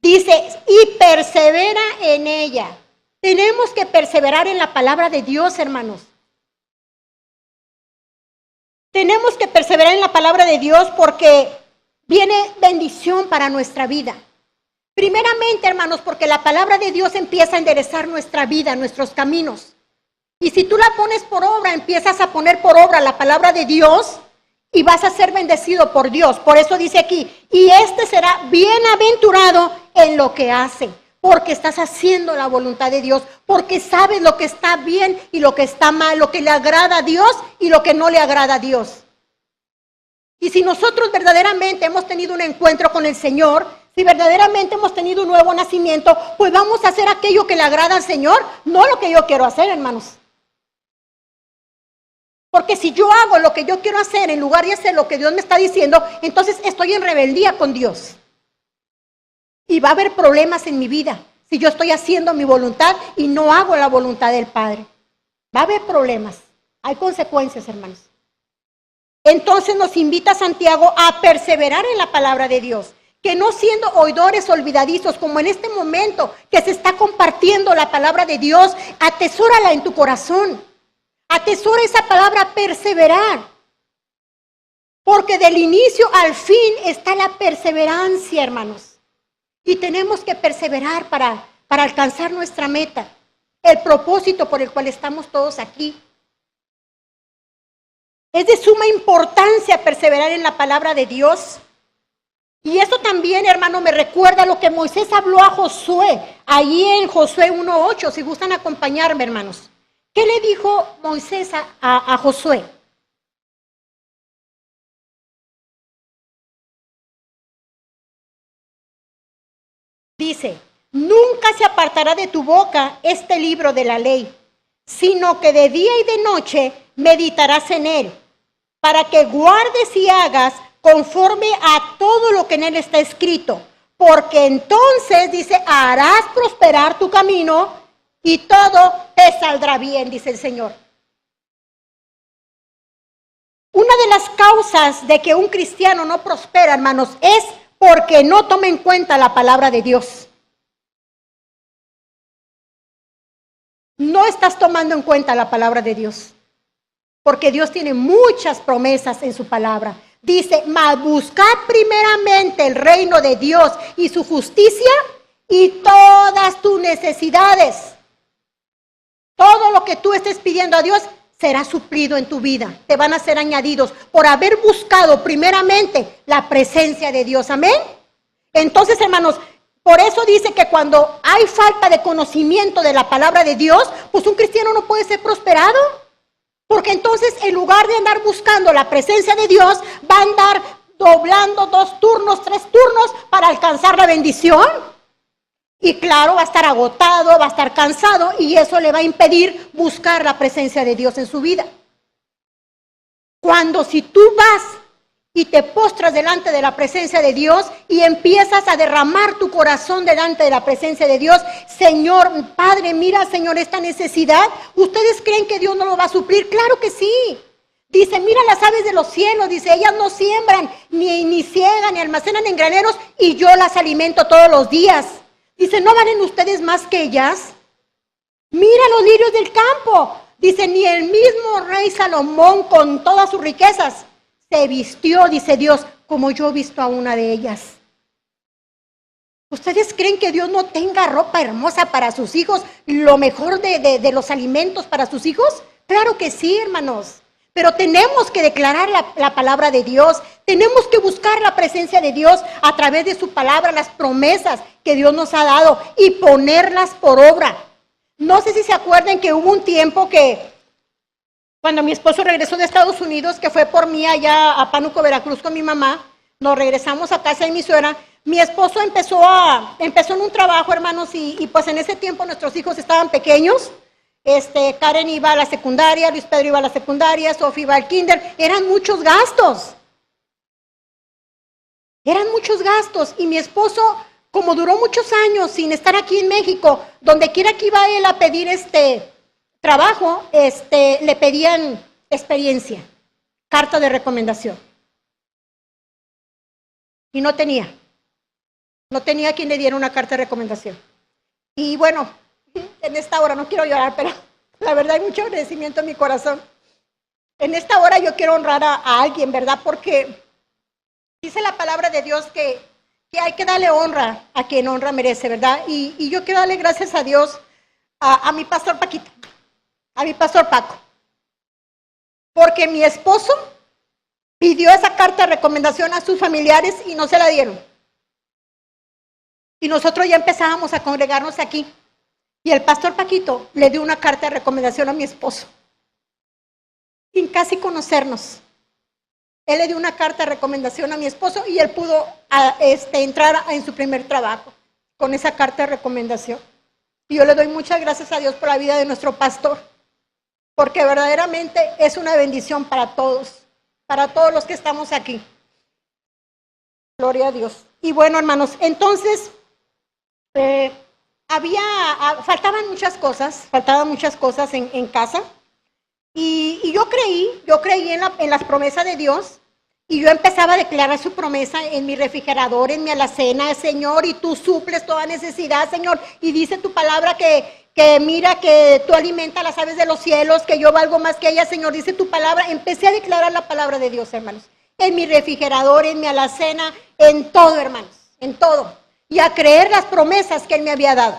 Dice, y persevera en ella. Tenemos que perseverar en la palabra de Dios, hermanos. Tenemos que perseverar en la palabra de Dios porque viene bendición para nuestra vida. Primeramente, hermanos, porque la palabra de Dios empieza a enderezar nuestra vida, nuestros caminos. Y si tú la pones por obra, empiezas a poner por obra la palabra de Dios y vas a ser bendecido por Dios. Por eso dice aquí, y este será bienaventurado en lo que hace. Porque estás haciendo la voluntad de Dios, porque sabes lo que está bien y lo que está mal, lo que le agrada a Dios y lo que no le agrada a Dios. Y si nosotros verdaderamente hemos tenido un encuentro con el Señor, Si verdaderamente hemos tenido un nuevo nacimiento, pues vamos a hacer aquello que le agrada al Señor, no lo que yo quiero hacer, hermanos. Porque si yo hago lo que yo quiero hacer en lugar de hacer lo que Dios me está diciendo, entonces estoy en rebeldía con Dios. Y va a haber problemas en mi vida si yo estoy haciendo mi voluntad y no hago la voluntad del Padre. Va a haber problemas. Hay consecuencias, hermanos. Entonces nos invita Santiago a perseverar en la palabra de Dios. Que no siendo oidores olvidadizos, como en este momento que se está compartiendo la palabra de Dios, atesórala en tu corazón. Atesora esa palabra perseverar. Porque del inicio al fin está la perseverancia, hermanos. Y tenemos que perseverar para alcanzar nuestra meta. El propósito por el cual estamos todos aquí. Es de suma importancia perseverar en la palabra de Dios. Y eso también, hermano, me recuerda lo que Moisés habló a Josué, ahí en Josué 1:8, si gustan acompañarme, hermanos. ¿Qué le dijo Moisés a Josué? Dice, nunca se apartará de tu boca este libro de la ley, sino que de día y de noche meditarás en él, para que guardes y hagas conforme a todo lo que en él está escrito, porque entonces, dice, harás prosperar tu camino y todo te saldrá bien, dice el Señor. Una de las causas de que un cristiano no prospera, hermanos, es porque no toma en cuenta la palabra de Dios. No estás tomando en cuenta la palabra de Dios, porque Dios tiene muchas promesas en su palabra. Dice, mas buscad primeramente el reino de Dios y su justicia y todas tus necesidades. Todo lo que tú estés pidiendo a Dios será suplido en tu vida. Te van a ser añadidos por haber buscado primeramente la presencia de Dios. Amén. Entonces, hermanos, por eso dice que cuando hay falta de conocimiento de la palabra de Dios, pues un cristiano no puede ser prosperado. Porque entonces, en lugar de andar buscando la presencia de Dios, va a andar doblando 2 turnos, 3 turnos para alcanzar la bendición. Y claro, va a estar agotado, va a estar cansado y eso le va a impedir buscar la presencia de Dios en su vida. Cuando si tú vas y te postras delante de la presencia de Dios y empiezas a derramar tu corazón delante de la presencia de Dios, Señor, Padre, mira, Señor, esta necesidad, ¿ustedes creen que Dios no lo va a suplir? Claro que sí. Dice, mira las aves de los cielos, dice, ellas no siembran, ni ciegan, ni almacenan en graneros, y yo las alimento todos los días. Dice, ¿no valen ustedes más que ellas? Mira los lirios del campo. Dice, ni el mismo rey Salomón con todas sus riquezas se vistió, dice Dios, como yo he visto a una de ellas. ¿Ustedes creen que Dios no tenga ropa hermosa para sus hijos? ¿Lo mejor de los alimentos para sus hijos? Claro que sí, hermanos. Pero tenemos que declarar la palabra de Dios. Tenemos que buscar la presencia de Dios a través de su palabra, las promesas que Dios nos ha dado y ponerlas por obra. No sé si se acuerdan que hubo un tiempo que cuando mi esposo regresó de Estados Unidos, que fue por mí allá a Pánuco, Veracruz con mi mamá, nos regresamos a casa de mi suegra. Mi esposo empezó en un trabajo, hermanos, y pues en ese tiempo nuestros hijos estaban pequeños. Karen iba a la secundaria, Luis Pedro iba a la secundaria, Sofía iba al kinder. Eran muchos gastos. Y mi esposo, como duró muchos años sin estar aquí en México, donde quiera que iba él a pedir trabajo, le pedían experiencia, carta de recomendación. Y no tenía quien le diera una carta de recomendación. Y bueno, en esta hora no quiero llorar, pero la verdad hay mucho agradecimiento en mi corazón. En esta hora yo quiero honrar a alguien, ¿verdad? Porque dice la palabra de Dios que hay que darle honra a quien honra merece, ¿verdad? Y yo quiero darle gracias a Dios a mi pastor Paquito, a mi pastor Paco. Porque mi esposo pidió esa carta de recomendación a sus familiares y no se la dieron. Y nosotros ya empezábamos a congregarnos aquí. Y el pastor Paquito le dio una carta de recomendación a mi esposo, sin casi conocernos. Él le dio una carta de recomendación a mi esposo y él pudo entrar en su primer trabajo con esa carta de recomendación. Y yo le doy muchas gracias a Dios por la vida de nuestro pastor, porque verdaderamente es una bendición para todos los que estamos aquí. Gloria a Dios. Y bueno, hermanos, entonces faltaban muchas cosas en casa. Y yo creí en las promesas de Dios, y yo empezaba a declarar su promesa en mi refrigerador, en mi alacena: Señor, y tú suples toda necesidad, Señor, y dice tu palabra que mira que tú alimentas las aves de los cielos, que yo valgo más que ellas, Señor, dice tu palabra. Empecé a declarar la palabra de Dios, hermanos, en mi refrigerador, en mi alacena, en todo, hermanos, en todo, y a creer las promesas que Él me había dado.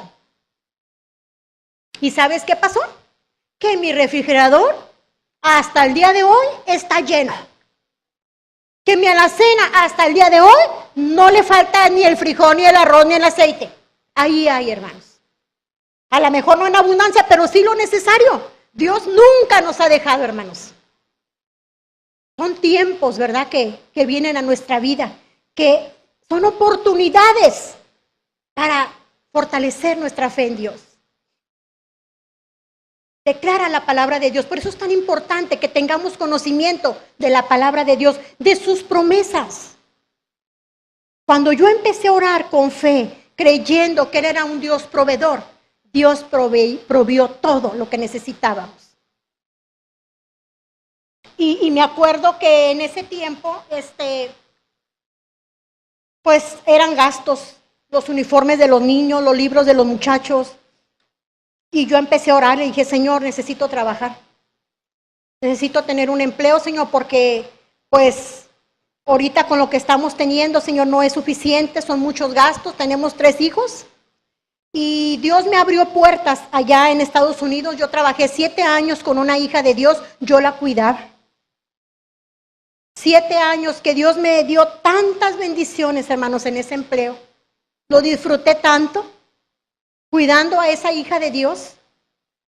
¿Y sabes qué pasó? Que mi refrigerador hasta el día de hoy está lleno. Que mi alacena hasta el día de hoy no le falta ni el frijol, ni el arroz, ni el aceite. Ahí hay, hermanos. A lo mejor no en abundancia, pero sí lo necesario. Dios nunca nos ha dejado, hermanos. Son tiempos, ¿verdad?, que vienen a nuestra vida, que son oportunidades para fortalecer nuestra fe en Dios. Declara la palabra de Dios. Por eso es tan importante que tengamos conocimiento de la palabra de Dios, de sus promesas. Cuando yo empecé a orar con fe, creyendo que Él era un Dios proveedor, Dios provió todo lo que necesitábamos. Y me acuerdo que en ese tiempo, pues eran gastos, los uniformes de los niños, los libros de los muchachos. Y yo empecé a orar, le dije: Señor, necesito trabajar. Necesito tener un empleo, Señor, porque pues ahorita con lo que estamos teniendo, Señor, no es suficiente, son muchos gastos, tenemos 3 hijos. Y Dios me abrió puertas allá en Estados Unidos. Yo trabajé 7 años con una hija de Dios, yo la cuidaba. 7 años que Dios me dio tantas bendiciones, hermanos, en ese empleo. Lo disfruté tanto, cuidando a esa hija de Dios.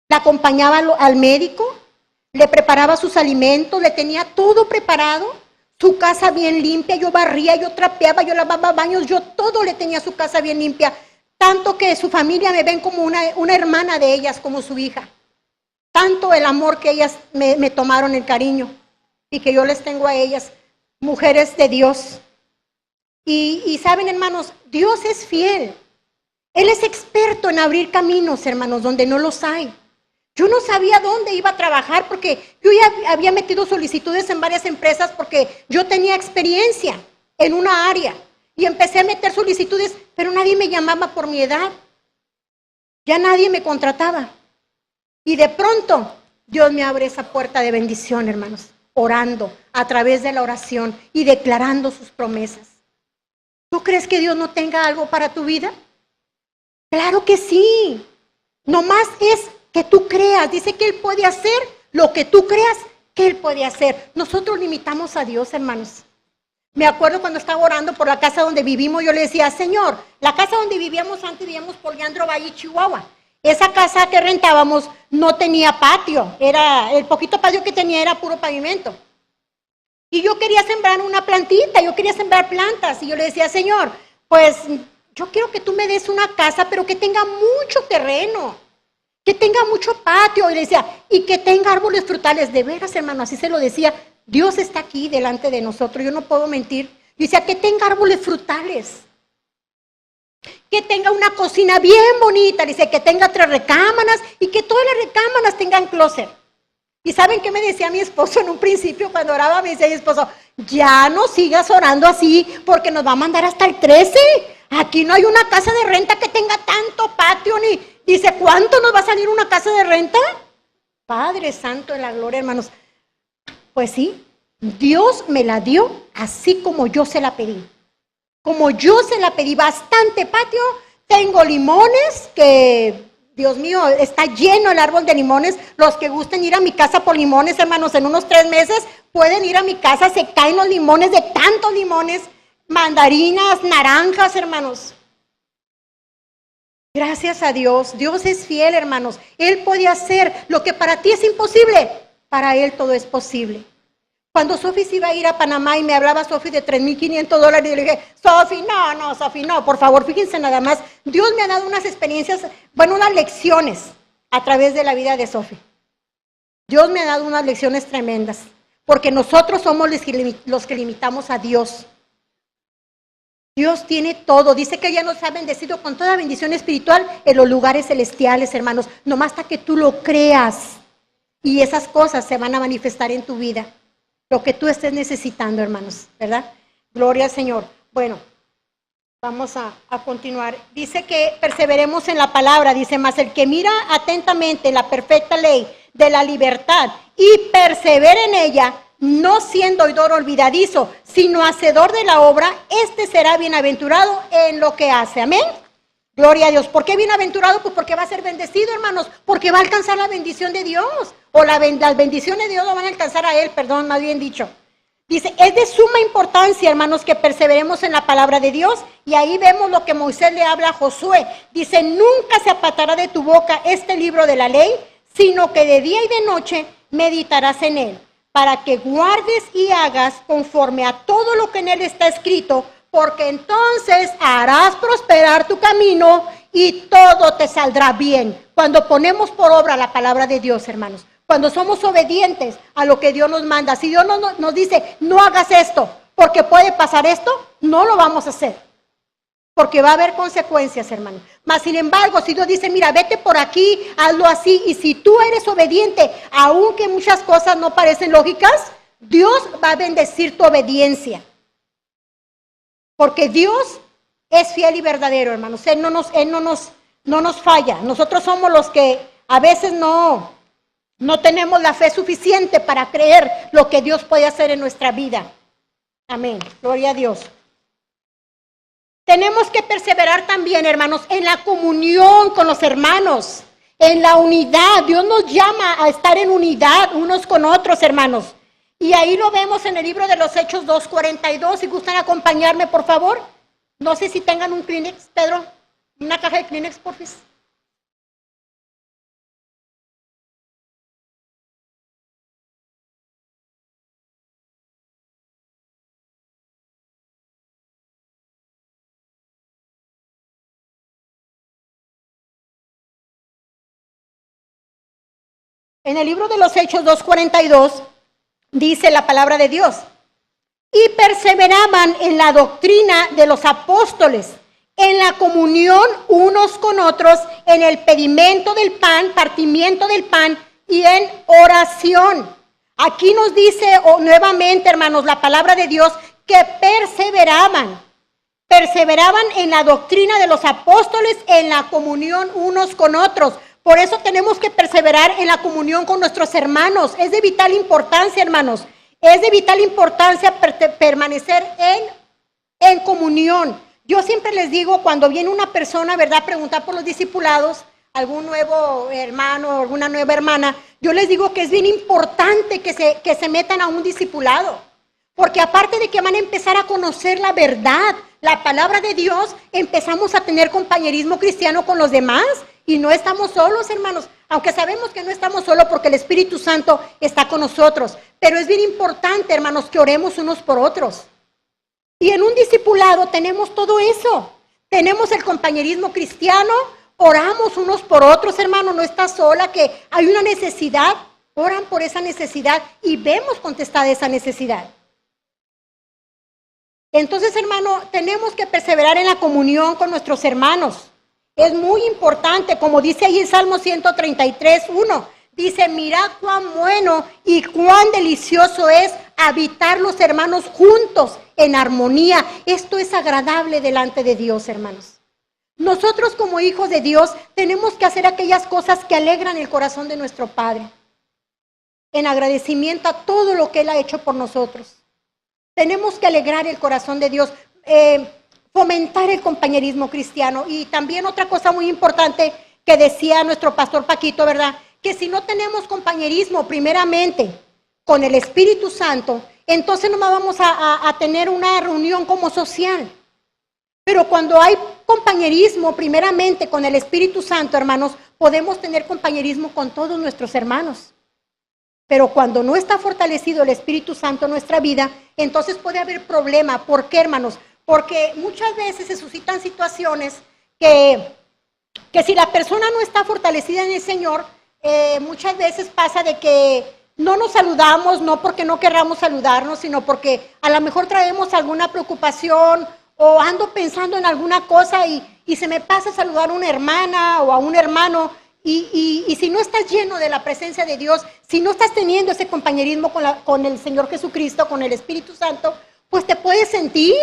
La acompañaba al médico, le preparaba sus alimentos, le tenía todo preparado, su casa bien limpia, yo barría, yo trapeaba, yo lavaba baños, yo todo le tenía su casa bien limpia. Tanto que su familia me ven como una hermana de ellas, como su hija. Tanto el amor que ellas me tomaron, el cariño, y que yo les tengo a ellas, mujeres de Dios. Y saben, hermanos, Dios es fiel. Él es experto en abrir caminos, hermanos, donde no los hay. Yo no sabía dónde iba a trabajar porque yo ya había metido solicitudes en varias empresas porque yo tenía experiencia en una área. Y empecé a meter solicitudes, pero nadie me llamaba por mi edad. Ya nadie me contrataba. Y de pronto, Dios me abre esa puerta de bendición, hermanos, orando a través de la oración y declarando sus promesas. ¿Tú crees que Dios no tenga algo para tu vida? Claro que sí. Nomás es que tú creas. Dice que Él puede hacer lo que tú creas que Él puede hacer. Nosotros limitamos a Dios, hermanos. Me acuerdo cuando estaba orando por la casa donde vivimos, yo le decía: Señor, la casa donde vivíamos antes, vivíamos por Leandro Valle, Chihuahua. Esa casa que rentábamos no tenía patio. El poquito patio que tenía era puro pavimento. Y yo quería sembrar una plantita, yo quería sembrar plantas. Y yo le decía: Señor, pues yo quiero que tú me des una casa, pero que tenga mucho terreno, que tenga mucho patio. Y le decía, y que tenga árboles frutales. De veras, hermano, así se lo decía. Dios está aquí delante de nosotros, yo no puedo mentir. Y decía, que tenga árboles frutales, que tenga una cocina bien bonita. Dice, que tenga 3 recámaras y que todas las recámaras tengan closet. ¿Y saben qué me decía mi esposo en un principio cuando oraba? Me decía mi esposo: ya no sigas orando así porque nos va a mandar hasta el 13. Aquí no hay una casa de renta que tenga tanto patio ni... Dice, ¿cuánto nos va a salir una casa de renta? Padre Santo de la gloria, hermanos. Pues sí, Dios me la dio así como yo se la pedí. Como yo se la pedí, bastante patio. Tengo limones que... Dios mío, está lleno el árbol de limones. Los que gusten ir a mi casa por limones, hermanos, en unos 3 meses pueden ir a mi casa. Se caen los limones de tantos limones, mandarinas, naranjas, hermanos. Gracias a Dios. Dios es fiel, hermanos. Él puede hacer lo que para ti es imposible. Para Él todo es posible. Cuando Sofi se iba a ir a Panamá y me hablaba Sofi de $3,500, y le dije, Sofi, no, Sofi, no, por favor, fíjense nada más. Dios me ha dado unas experiencias, bueno, unas lecciones a través de la vida de Sofi. Dios me ha dado unas lecciones tremendas, porque nosotros somos los que limitamos a Dios. Dios tiene todo, dice que ella nos ha bendecido con toda bendición espiritual en los lugares celestiales, hermanos, nomás hasta que tú lo creas y esas cosas se van a manifestar en tu vida, lo que tú estés necesitando, hermanos, ¿verdad? Gloria al Señor. Bueno, vamos a continuar. Dice que perseveremos en la palabra, dice, mas el que mira atentamente la perfecta ley de la libertad y persevera en ella, no siendo oidor olvidadizo, sino hacedor de la obra, este será bienaventurado en lo que hace. Amén. Gloria a Dios. ¿Por qué bienaventurado? Pues porque va a ser bendecido, hermanos, porque va a alcanzar la bendición de Dios, o las bendiciones de Dios lo van a alcanzar a él, perdón, más bien dicho. Dice, es de suma importancia, hermanos, que perseveremos en la palabra de Dios, y ahí vemos lo que Moisés le habla a Josué. Dice, nunca se apartará de tu boca este libro de la ley, sino que de día y de noche meditarás en él, para que guardes y hagas conforme a todo lo que en él está escrito, porque entonces harás prosperar tu camino y todo te saldrá bien. Cuando ponemos por obra la palabra de Dios, hermanos, cuando somos obedientes a lo que Dios nos manda, si Dios nos dice, no hagas esto, porque puede pasar esto, no lo vamos a hacer, porque va a haber consecuencias, hermano. Mas, sin embargo, si Dios dice, mira, vete por aquí, hazlo así, y si tú eres obediente, aunque muchas cosas no parecen lógicas, Dios va a bendecir tu obediencia. Porque Dios es fiel y verdadero, hermanos. Él no nos falla. Nosotros somos los que a veces no tenemos la fe suficiente para creer lo que Dios puede hacer en nuestra vida. Amén. Gloria a Dios. Tenemos que perseverar también, hermanos, en la comunión con los hermanos, en la unidad. Dios nos llama a estar en unidad unos con otros, hermanos. Y ahí lo vemos en el libro de los Hechos 2:42. Si gustan acompañarme, por favor. No sé si tengan un Kleenex, Pedro. Una caja de Kleenex, por favor. En el libro de los Hechos 2:42 dice la palabra de Dios. Y perseveraban en la doctrina de los apóstoles, en la comunión unos con otros, en el pedimento del pan, partimiento del pan y en oración. Aquí nos dice nuevamente, hermanos, la palabra de Dios, que perseveraban en la doctrina de los apóstoles, en la comunión unos con otros. Por eso tenemos que perseverar en la comunión con nuestros hermanos. Es de vital importancia, hermanos. Es de vital importancia permanecer en comunión. Yo siempre les digo, cuando viene una persona, ¿verdad?, preguntar por los discipulados, algún nuevo hermano, alguna nueva hermana, yo les digo que es bien importante que se metan a un discipulado. Porque aparte de que van a empezar a conocer la verdad, la palabra de Dios, empezamos a tener compañerismo cristiano con los demás. Y no estamos solos, hermanos, aunque sabemos que no estamos solos porque el Espíritu Santo está con nosotros. Pero es bien importante, hermanos, que oremos unos por otros. Y en un discipulado tenemos todo eso. Tenemos el compañerismo cristiano, oramos unos por otros, hermanos. No estás sola, que hay una necesidad, oran por esa necesidad y vemos contestada esa necesidad. Entonces, hermano, tenemos que perseverar en la comunión con nuestros hermanos. Es muy importante, como dice ahí en Salmo 133:1, dice, mirad cuán bueno y cuán delicioso es habitar los hermanos juntos en armonía. Esto es agradable delante de Dios, hermanos. Nosotros como hijos de Dios tenemos que hacer aquellas cosas que alegran el corazón de nuestro Padre, en agradecimiento a todo lo que Él ha hecho por nosotros. Tenemos que alegrar el corazón de Dios, fomentar el compañerismo cristiano. Y también otra cosa muy importante que decía nuestro pastor Paquito, ¿verdad?, que si no tenemos compañerismo primeramente con el Espíritu Santo, entonces no vamos a tener una reunión como social. Pero cuando hay compañerismo primeramente con el Espíritu Santo, hermanos, podemos tener compañerismo con todos nuestros hermanos. Pero cuando no está fortalecido el Espíritu Santo en nuestra vida, entonces puede haber problema. ¿Por qué, hermanos? Porque muchas veces se suscitan situaciones que si la persona no está fortalecida en el Señor, muchas veces pasa de que no nos saludamos, no porque no querramos saludarnos, sino porque a lo mejor traemos alguna preocupación o ando pensando en alguna cosa y se me pasa a saludar a una hermana o a un hermano. Y si no estás lleno de la presencia de Dios, si no estás teniendo ese compañerismo con el Señor Jesucristo, con el Espíritu Santo, pues te puedes sentir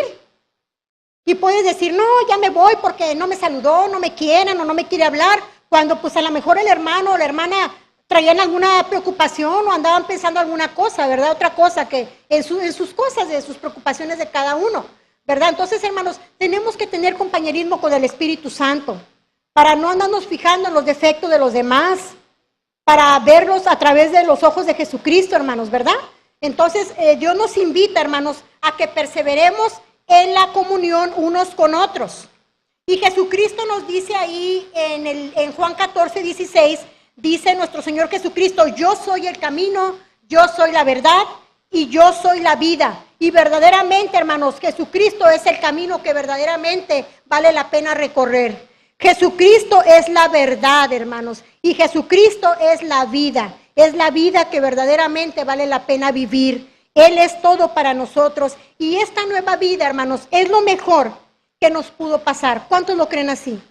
y puedes decir, no, ya me voy porque no me saludó, no me quieren o no me quiere hablar, cuando pues a lo mejor el hermano o la hermana traían alguna preocupación o andaban pensando alguna cosa, ¿verdad? Otra cosa que en sus cosas, en sus preocupaciones de cada uno, ¿verdad? Entonces, hermanos, tenemos que tener compañerismo con el Espíritu Santo para no andarnos fijando en los defectos de los demás, para verlos a través de los ojos de Jesucristo, hermanos, ¿verdad? Entonces, Dios nos invita, hermanos, a que perseveremos en la comunión unos con otros. Y Jesucristo nos dice ahí en Juan 14, 16, dice nuestro Señor Jesucristo, yo soy el camino, yo soy la verdad y yo soy la vida. Y verdaderamente, hermanos, Jesucristo es el camino que verdaderamente vale la pena recorrer. Jesucristo es la verdad, hermanos, y Jesucristo es la vida que verdaderamente vale la pena vivir. Él es todo para nosotros y esta nueva vida, hermanos, es lo mejor que nos pudo pasar. ¿Cuántos lo creen así?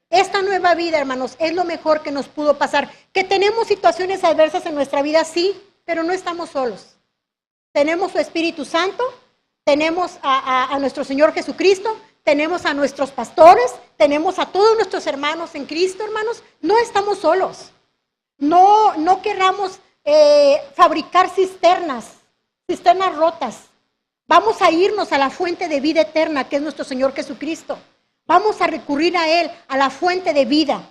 Esta nueva vida, hermanos, es lo mejor que nos pudo pasar. Que tenemos situaciones adversas en nuestra vida, sí, pero no estamos solos. Tenemos su Espíritu Santo, tenemos a nuestro Señor Jesucristo, tenemos a nuestros pastores, tenemos a todos nuestros hermanos en Cristo, hermanos. No estamos solos. No querramos fabricar cisternas rotas. Vamos a irnos a la fuente de vida eterna, que es nuestro Señor Jesucristo. Vamos a recurrir a Él, a la fuente de vida,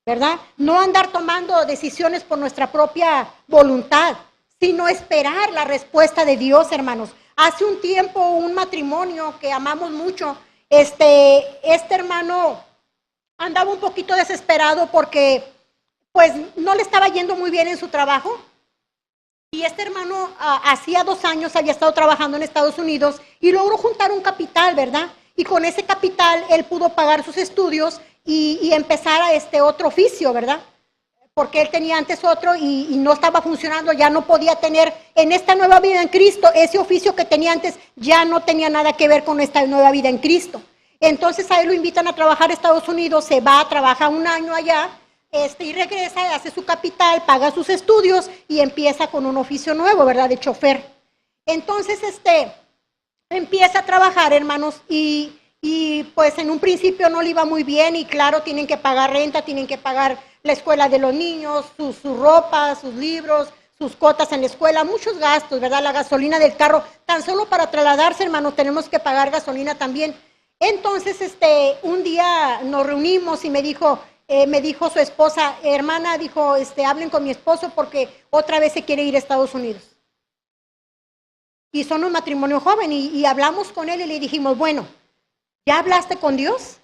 ¿verdad? No andar tomando decisiones por nuestra propia voluntad, sino esperar la respuesta de Dios, hermanos. Hace un tiempo, un matrimonio que amamos mucho, este hermano andaba un poquito desesperado porque pues no le estaba yendo muy bien en su trabajo. Y este hermano hacía 2 años había estado trabajando en Estados Unidos y logró juntar un capital, ¿verdad? Y con ese capital él pudo pagar sus estudios y empezar a otro oficio, ¿verdad? Porque él tenía antes otro y no estaba funcionando, ya no podía tener en esta nueva vida en Cristo, ese oficio que tenía antes ya no tenía nada que ver con esta nueva vida en Cristo. Entonces a él lo invitan a trabajar a Estados Unidos, se va, trabaja 1 año allá, y regresa, hace su capital, paga sus estudios y empieza con un oficio nuevo, ¿verdad? De chofer. Entonces, empieza a trabajar, hermanos, y pues en un principio no le iba muy bien y claro, tienen que pagar renta, tienen que pagar la escuela de los niños, su ropa, sus libros, sus cuotas en la escuela, muchos gastos, ¿verdad? La gasolina del carro, tan solo para trasladarse, hermanos, tenemos que pagar gasolina también. Entonces, un día nos reunimos y me dijo su esposa, hermana, dijo, hablen con mi esposo porque otra vez se quiere ir a Estados Unidos. Y son un matrimonio joven y hablamos con él y le dijimos, bueno, ¿ya hablaste con Dios?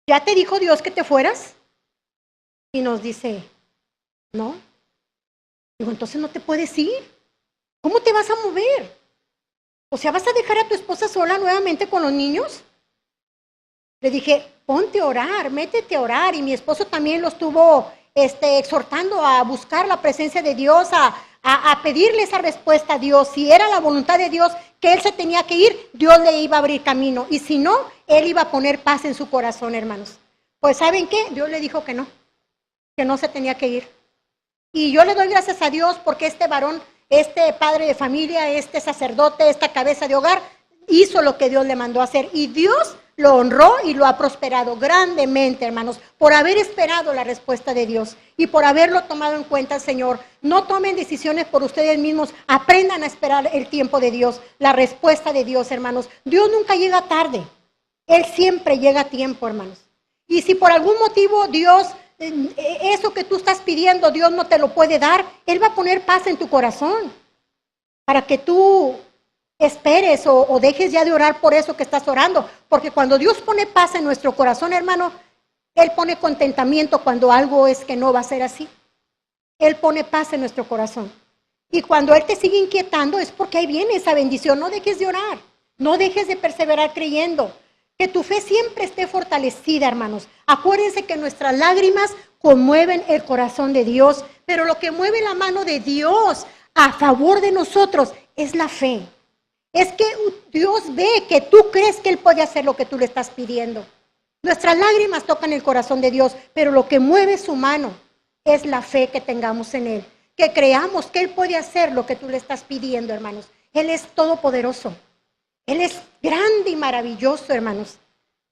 ¿Ya te dijo Dios que te fueras? Y nos dice, no. Digo, entonces no te puedes ir. ¿Cómo te vas a mover? O sea, ¿vas a dejar a tu esposa sola nuevamente con los niños? Le dije, ponte a orar, métete a orar. Y mi esposo también lo estuvo exhortando a buscar la presencia de Dios, a pedirle esa respuesta a Dios. Si era la voluntad de Dios que él se tenía que ir, Dios le iba a abrir camino. Y si no, él iba a poner paz en su corazón, hermanos. Pues ¿saben qué? Dios le dijo que no se tenía que ir. Y yo le doy gracias a Dios porque este varón, este padre de familia, este sacerdote, esta cabeza de hogar, hizo lo que Dios le mandó a hacer. Y Dios lo honró y lo ha prosperado grandemente, hermanos, por haber esperado la respuesta de Dios y por haberlo tomado en cuenta el Señor. No tomen decisiones por ustedes mismos, aprendan a esperar el tiempo de Dios, la respuesta de Dios, hermanos. Dios nunca llega tarde, Él siempre llega a tiempo, hermanos. Y si por algún motivo Dios, eso que tú estás pidiendo, Dios no te lo puede dar, Él va a poner paz en tu corazón para que tú esperes o dejes ya de orar por eso que estás orando, porque cuando Dios pone paz en nuestro corazón, hermano, Él pone contentamiento cuando algo es que no va a ser así. Él pone paz en nuestro corazón. Y cuando Él te sigue inquietando es porque ahí viene esa bendición. No dejes de orar, no dejes de perseverar creyendo. Que tu fe siempre esté fortalecida, hermanos. Acuérdense que nuestras lágrimas conmueven el corazón de Dios, pero lo que mueve la mano de Dios a favor de nosotros es la fe. Es que Dios ve que tú crees que Él puede hacer lo que tú le estás pidiendo. Nuestras lágrimas tocan el corazón de Dios, pero lo que mueve su mano es la fe que tengamos en Él. Que creamos que Él puede hacer lo que tú le estás pidiendo, hermanos. Él es todopoderoso. Él es grande y maravilloso, hermanos.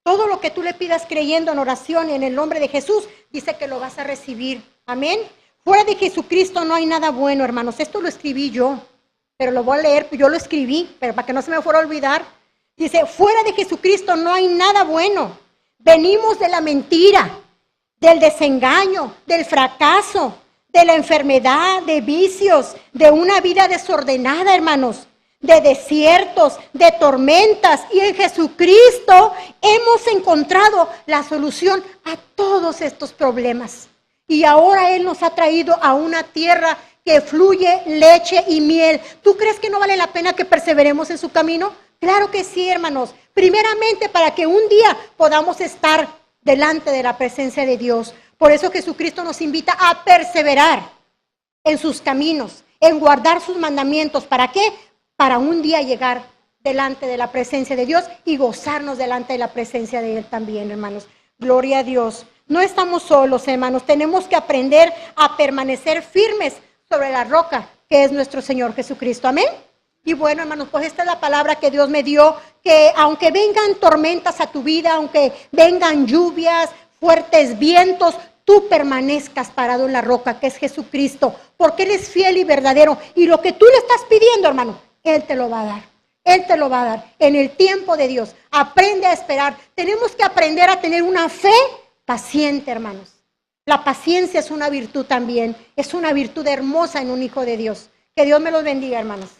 Todo lo que tú le pidas creyendo en oración en el nombre de Jesús, dice que lo vas a recibir. Amén. Fuera de Jesucristo no hay nada bueno, hermanos. Esto lo escribí yo, pero lo voy a leer. Yo lo escribí, pero para que no se me fuera a olvidar. Dice, fuera de Jesucristo no hay nada bueno. Venimos de la mentira, del desengaño, del fracaso, de la enfermedad, de vicios, de una vida desordenada, hermanos, de desiertos, de tormentas. Y en Jesucristo hemos encontrado la solución a todos estos problemas. Y ahora Él nos ha traído a una tierra que fluye leche y miel. ¿Tú crees que no vale la pena que perseveremos en su camino? Claro que sí, hermanos. Primeramente, para que un día podamos estar delante de la presencia de Dios. Por eso Jesucristo nos invita a perseverar en sus caminos, en guardar sus mandamientos. ¿Para qué? Para un día llegar delante de la presencia de Dios y gozarnos delante de la presencia de Él también, hermanos. Gloria a Dios. No estamos solos, hermanos. Tenemos que aprender a permanecer firmes sobre la roca que es nuestro Señor Jesucristo. Amén. Y bueno, hermanos, pues esta es la palabra que Dios me dio, que aunque vengan tormentas a tu vida, aunque vengan lluvias, fuertes vientos, tú permanezcas parado en la roca que es Jesucristo, porque Él es fiel y verdadero. Y lo que tú le estás pidiendo, hermano, Él te lo va a dar. Él te lo va a dar en el tiempo de Dios. Aprende a esperar. Tenemos que aprender a tener una fe paciente, hermanos. La paciencia es una virtud también. Es una virtud hermosa en un hijo de Dios. Que Dios me los bendiga, hermanos.